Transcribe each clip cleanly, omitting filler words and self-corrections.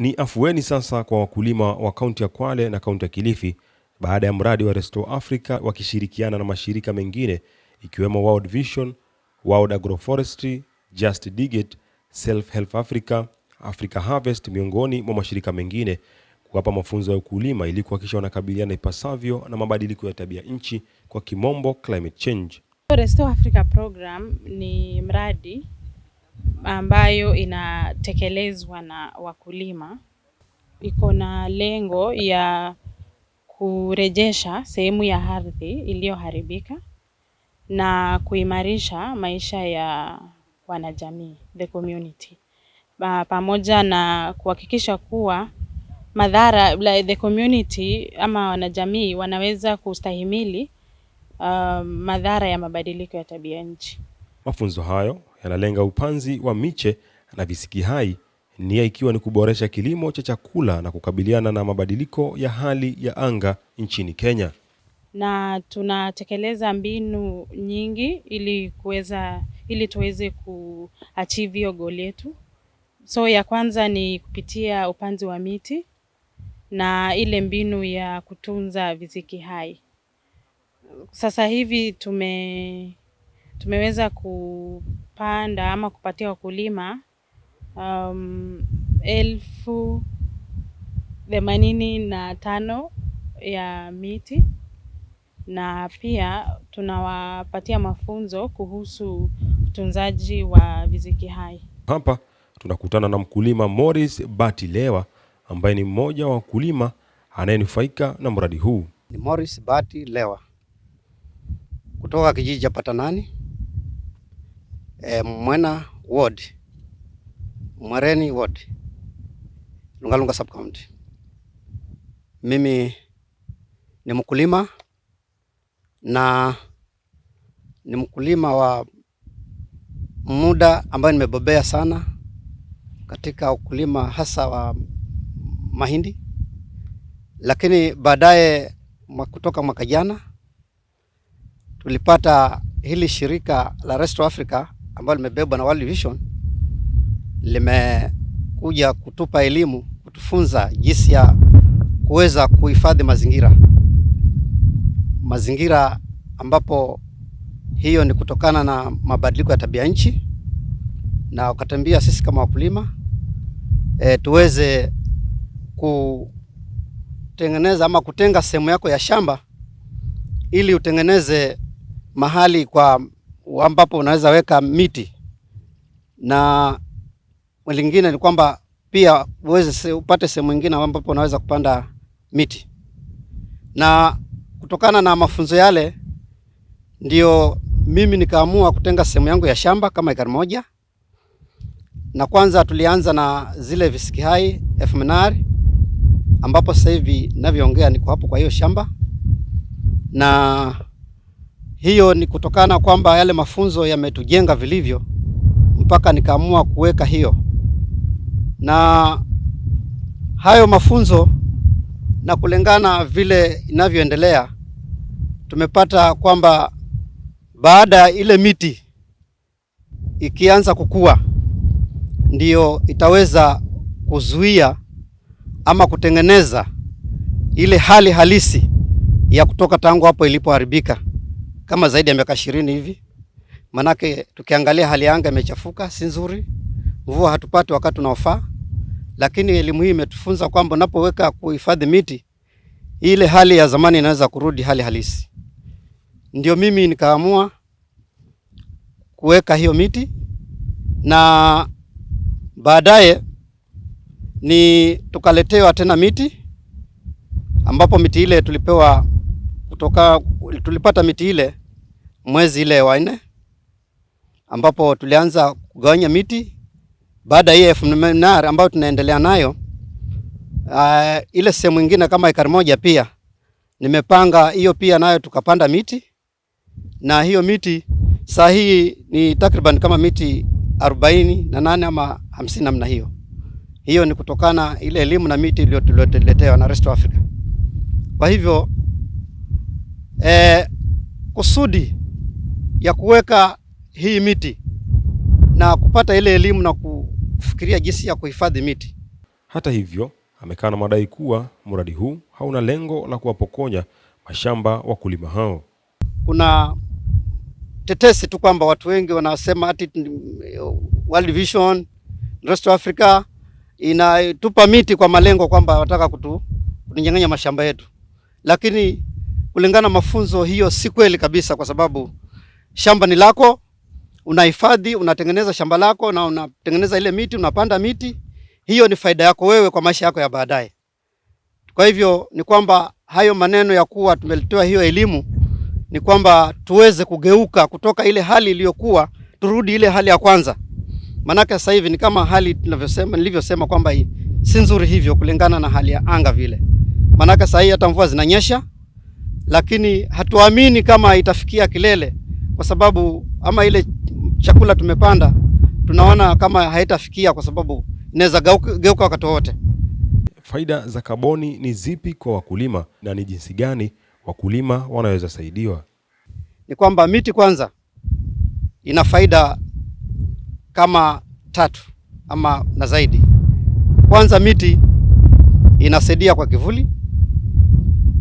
Ni afueni sasa kwa wakulima wa kaunti ya Kwale na kaunti ya Kilifi baada ya mradi wa Restore Africa wakishirikiana na mashirika mengine ikiwemo World Vision, World Agroforestry, Just Dig It, Self Help Africa, Africa Harvest miongoni mwa mashirika mengine kuwapa mafunzo ya ukulima ili kuhakikisha wanakabiliana ipasavyo na mabadiliko ya tabia nchi, kwa kimombo climate change. Restore Africa program ni mradi ambayo inatekelezwa na wakulima. Iko na lengo ya kurejesha sehemu ya ardhi iliyoharibika na kuimarisha maisha ya wanajamii, the community. Pamoja na kuhakikisha kuwa madhara the community ama wanajamii wanaweza kustahimili madhara ya mabadiliko ya tabia nchi. Mafunzo hayo yanalenga upanzi wa miche na visiki hai, nia ikiwa ni kuboresha kilimo cha chakula na kukabiliana na mabadiliko ya hali ya anga nchini Kenya. Na tunatekeleza mbinu nyingi ili tuweze kuachieve hiyo goal yetu. So ya kwanza ni kupitia upanzi wa miti na ile mbinu ya kutunza visiki hai. Sasa hivi tumeweza kupanda ama kupatia wakulima 85,000 ya miti, na pia tunawapatia mafunzo kuhusu utunzaji wa visiki hai. Hapa tunakutana na mkulima Morris Bati Lewa ambaye ni mmoja wa wakulima anayenufaika na mradi huu. Ni Morris Bati Lewa kutoka kijiji cha Patanani, Mwena Ward, Mwareni Ward, Lungalunga Sub County. Mimi ni mkulima na ni mkulima wa muda ambayo nimebobea sana katika ukulima hasa wa mahindi, lakini baadaye kutoka mwaka jana tulipata hili shirika la Restore Africa ambalo limebebwa na World Vision, limekuja kutupa elimu, kutufunza jinsi ya kuweza kuhifadhi mazingira ambapo hiyo ni kutokana na mabadiliko ya tabia nchi, na wakatambia sisi kama wakulima tuweze kutengeneza ama kutenga sehemu yako ya shamba ili utengeneze mahali kwa ambapo unaweza weka miti, na lingine ni kwamba pia uweze upate sehemu nyingine ambapo unaweza kupanda miti. Na kutokana na mafunzo yale ndio mimi nikaamua kutenga sehemu yangu ya shamba kama ekari moja, na kwanza tulianza na zile visiki hai FMNR ambapo sasa hivi ninavyoongea niko hapo kwa hiyo shamba, na hiyo ni kutokana kwamba yale mafunzo yametujenga vilivyo mpaka nikaamua kuweka hiyo. Na hayo mafunzo na kulingana vile inavyoendelea, tumepata kwamba baada ya ile miti ikianza kukua ndio itaweza kuzuia ama kutengeneza ile hali halisi ya kutoka tangu hapo ilipoharibika kama zaidi ya miaka 20 hivi. Manake tukiangalia hali ya anga imechafuka, si nzuri, mvua hatupati wakati unaofaa, lakini elimu hii imetufunza kwamba unapoweka kuhifadhi miti, ile hali ya zamani inaweza kurudi hali halisi. Ndio mimi nikaamua kuweka hiyo miti, na baadaye tukaletewa tena miti, ambapo miti ile tulipata miti ile mwezi ile wa 4, ambapo tulianza kugawanya miti baada ya FMNR ambayo tunaendelea nayo. Ile sehemu nyingine kama ekari moja pia nimepanga hiyo pia nayo tukapanda miti, na hiyo miti saa hii ni takriban kama miti 48 ama 50 namna hiyo. Hiyo ni kutokana ile elimu na miti iliyotuletewa na Restore Africa. Kwa hivyo kusudi ya kuweka hii miti na kupata ile elimu na kufikiria jinsi ya kuhifadhi miti Hata hivyo, amekana madai kuwa mradi huu hauna lengo la kuwapokonya mashamba wakulima hao. Kuna tetesi tu kwamba watu wengi wanasema ati World Vision, Rest of Africa inatupa miti kwa malengo kwamba wataka kutunyang'anya mashamba yetu. Lakini kulingana mafunzo hiyo si kweli kabisa, kwa sababu shamba ni lako, unahifadhi, unatengeneza shamba lako na unatengeneza ile miti, unapanda miti. Hiyo ni faida yako wewe kwa maisha yako ya baadaye. Kwa hivyo ni kwamba hayo maneno ya kuwa tumetoa hiyo elimu ni kwamba tuweze kugeuka kutoka ile hali iliyokuwa turudi ile hali ya kwanza. Manake sasa hivi ni kama hali nilivyosema kwamba si nzuri hivyo kulingana na hali ya anga vile. Manake sasa hivi hata mvua zinanyesha, lakini hatuamini kama itafikia kilele, kwa sababu ama ile chakula tumepanda tunaona kama haitafikia, kwa sababu inaweza geuka wakati wote. Faida za kaboni ni zipi kwa wakulima na ni jinsi gani wakulima wanaweza saidiwa? Ni kwamba miti kwanza ina faida kama 3 ama na zaidi. Kwanza, miti inasaidia kwa kivuli,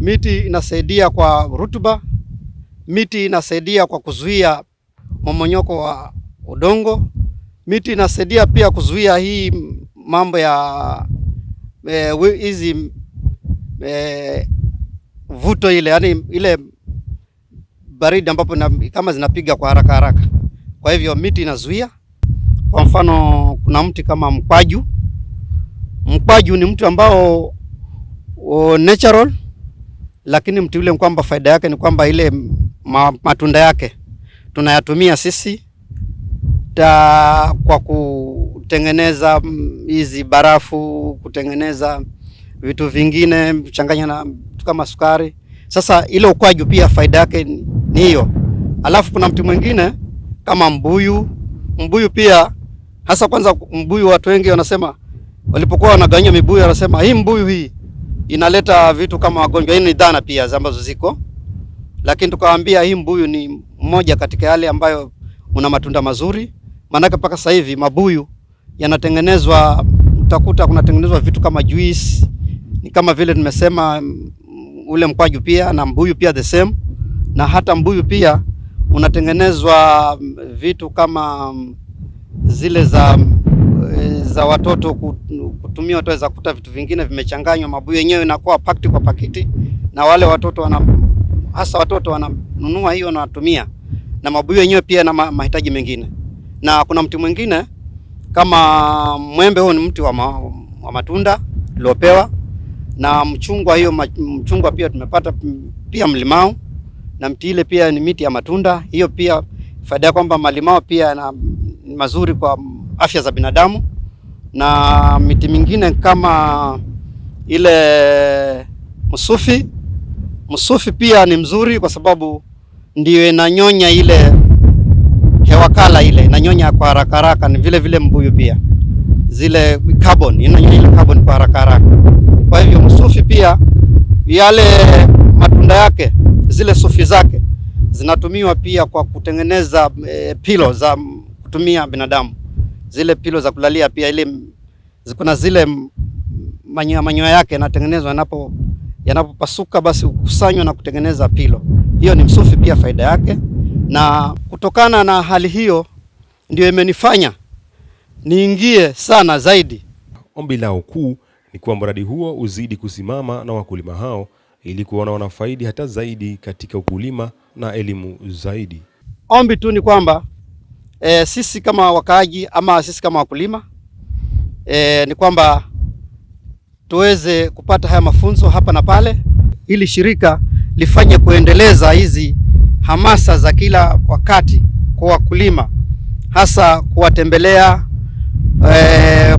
miti inasaidia kwa rutuba, miti inasaidia kwa kuzuia mmomonyoko wa udongo, miti inasaidia pia kuzuia hii mambo ya hizi vuto ile, yani ile baridi ambapo kama zinapiga kwa haraka haraka. Kwa hivyo miti inazuia. Kwa mfano, kuna mti kama mkwaju. Mkwaju ni mti ambao natural, lakini mti ule kwamba faida yake ni kwamba ile matunda yake tunayatumia sisi kwa kutengeneza hizi barafu, kutengeneza vitu vingine, kuchanganya na kama sukari. Sasa ile ukwaju pia faida yake ni hiyo. Alafu kuna mti mwingine kama mbuyu. Mbuyu pia hasa, kwanza mbuyu watu wengi wanasema, walipokuwa wanagawanya mibuyu wanasema hii mbuyu hii inaleta vitu kama magonjwa. Hii ni dhana pia ambazo ziko, lakini tukawaambia hii mbuyu ni mmoja katika yale ambayo una matunda mazuri. Maana mpaka sasa hivi mabuyu yanatengenezwa, utakuta kunatengenezwa vitu kama juice, ni kama vile nimesema ule mkwaju pia na mbuyu pia the same. Na hata mbuyu pia unatengenezwa vitu kama zile za watoto kutumia, wataweza kukuta vitu vingine vimechanganywa. Mabuyu yenyewe inakuwa pakiti kwa pakiti, na wale watoto hasa watoto wananunua hiyo na watumia. Na mabuyu yenyewe pia na mahitaji mengine. Na kuna mti mwingine kama mwembe, huo ni mti wa matunda uliopewa. Na mchungwa, hiyo mchungwa pia tumepata pia mlimau, na mti ile pia ni miti ya matunda. Hiyo pia faida kwamba malimao pia ni mazuri kwa afya za binadamu. Na miti mingine kama ile msufi pia ni mzuri, kwa sababu ndio inanyonya ile hewa kala, ile inanyonya kwa haraka haraka. Ni vile vile mbuyu pia zile carbon, inanyonya ile carbon kwa haraka haraka. Kwa hivyo msufi pia, yale matunda yake, zile sufi zake zinatumiwa pia kwa kutengeneza pilo za kutumia binadamu. Zile pilo za kulalia pia, ile kuna zile manyoya yake yanatengenezwa, yanapopasuka basi ukusanywa na kutengeneza pilo. Hiyo ni msufi pia faida yake. Na kutokana na hali hiyo ndio imenifanya niingie sana zaidi. Ombi lao kuu ni kuwa mradi huo uzidi kusimama na wakulima hao, ili kuona wanafaidi hata zaidi katika ukulima na elimu zaidi. Ombi tu ni kwamba sisi kama wakaaji ama sisi kama wakulima ni kwamba tuweze kupata haya mafunzo hapa na pale, ili shirika lifanye kuendeleza hizi hamasa za kila wakati kwa wakulima, hasa kuwatembelea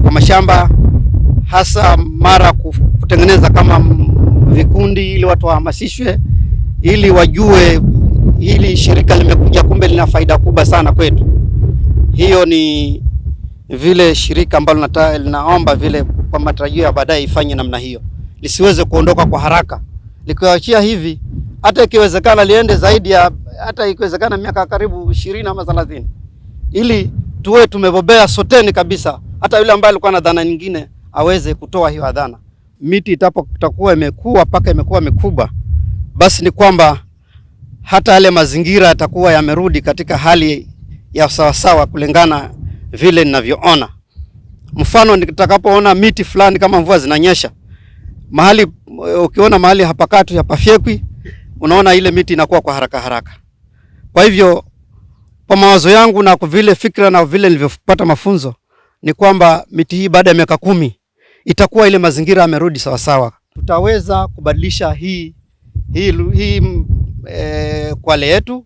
kwa mashamba, hasa mara kutengeneza kama vikundi, ili watu wahamasishwe, ili wajue hili shirika limekuja, kumbe lina faida kubwa sana kwetu. Hiyo ni vile shirika ambalo linaomba vile kwa matarajio ya baadaye ifanye namna hiyo, lisiweze kuondoka kwa haraka. Likiwaachia hivi, hata ikiwezekana liende zaidi ya, hata ikiwezekana miaka karibu 20 ama 30, ili tuwe tumebobea soteni kabisa. Hata yule ambaye alikuwa na dhana nyingine aweze kutoa hiyo adhana. Miti itakuwa imekuwa mpaka imekuwa mikubwa, basi ni kwamba hata yale mazingira yatakuwa yamerudi katika hali ya sawasawa kulingana vile ninavyoona. Mfano, nitakapoona miti fulani kama mvua zinanyesha, mahali ukiona mahali hapakatu hapafyekwi, unaona ile miti inakuwa kwa haraka haraka. Kwa hivyo kwa mawazo yangu na kwa vile fikra na vile nilivyopata mafunzo ni kwamba miti hii baada ya miaka 10 itakuwa ile mazingira yamerudi sawa sawa. Tutaweza kubadilisha hii Kwale yetu,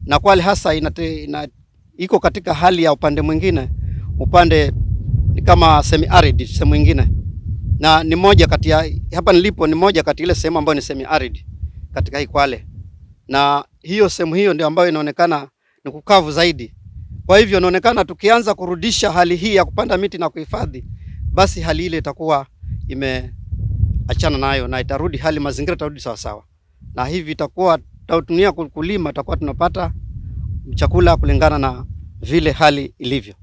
na Kwale hasa iko katika hali ya upande mwingine, upande ni kama semi arid sehemu nyingine, na ni moja kati ya hapa nilipo ni moja kati ile sehemu ambayo ni semi arid katika hii Kwale, na hiyo sehemu hiyo ndio ambayo inaonekana ni kukavu zaidi. Kwa hivyo inaonekana tukianza kurudisha hali hii ya kupanda miti na kuhifadhi, basi hali ile itakuwa imeachana nayo na itarudi hali mazingira itarudi sawa sawa, na hivi itakuwa tutatumia kulima, tutakuwa tunapata chakula kulingana na vile hali ilivyo.